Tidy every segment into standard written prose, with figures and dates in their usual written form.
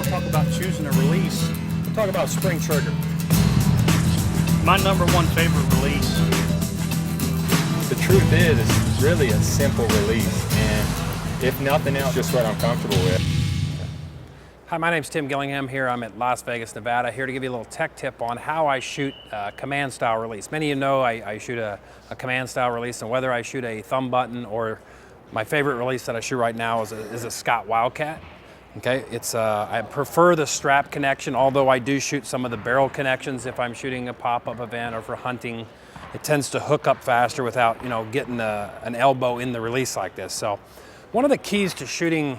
want to talk about choosing a release, we'll talk about spring trigger. My number one favorite release. The truth is, it's really a simple release, and if nothing else, just what I'm comfortable with. Hi, my name's Tim Gillingham here. I'm at Las Vegas, Nevada, here to give you a little tech tip on how I shoot a command style release. Many of you know I shoot a command style release, and whether I shoot a thumb button or my favorite release that I shoot right now is a Scott Wildcat. Okay, I prefer the strap connection, although I do shoot some of the barrel connections if I'm shooting a pop-up event or for hunting. It tends to hook up faster without, getting an elbow in the release like this. So one of the keys to shooting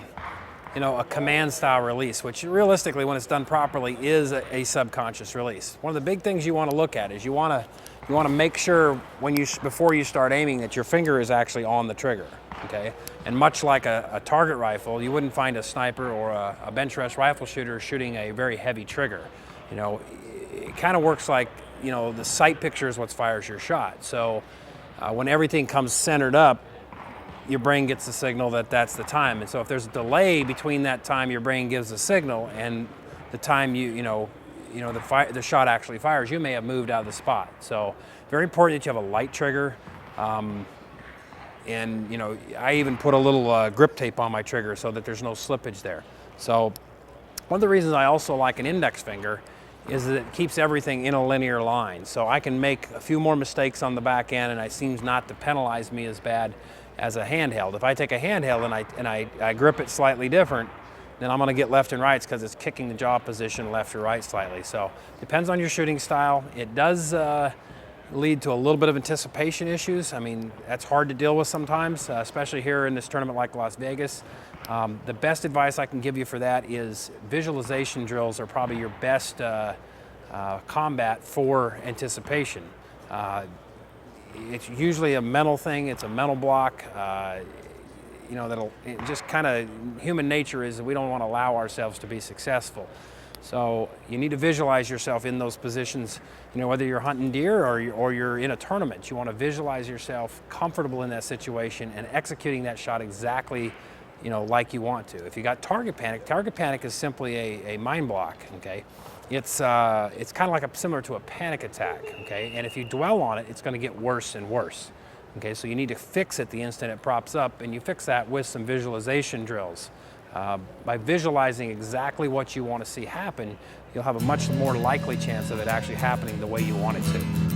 a command style release, which realistically when it's done properly is a subconscious release. One of the big things you want to look at is you want to make sure before you start aiming that your finger is actually on the trigger, okay? And much like a target rifle, you wouldn't find a sniper or a bench rest rifle shooter shooting a very heavy trigger. It kind of works like, the sight picture is what fires your shot. So when everything comes centered up, your brain gets the signal that that's the time. And so if there's a delay between that time your brain gives the signal and the time the shot actually fires, you may have moved out of the spot. So very important that you have a light trigger. And I even put a little grip tape on my trigger so that there's no slippage there. So one of the reasons I also like an index finger is that it keeps everything in a linear line. So I can make a few more mistakes on the back end and it seems not to penalize me as bad as a handheld. If I take a handheld and I grip it slightly different, then I'm gonna get left and rights because it's kicking the jaw position left or right slightly. So depends on your shooting style. It does lead to a little bit of anticipation issues. I mean, that's hard to deal with sometimes, especially here in this tournament like Las Vegas. The best advice I can give you for that is visualization drills are probably your best combat for anticipation. It's usually a mental thing, it's a mental block. Human nature is that we don't want to allow ourselves to be successful. So you need to visualize yourself in those positions, whether you're hunting deer or you're in a tournament. You want to visualize yourself comfortable in that situation and executing that shot exactly like you want to. If you got target panic is simply a mind block, okay? It's kind of like similar to a panic attack, okay? And if you dwell on it, it's going to get worse and worse, okay? So you need to fix it the instant it props up, and you fix that with some visualization drills. By visualizing exactly what you want to see happen, you'll have a much more likely chance of it actually happening the way you want it to.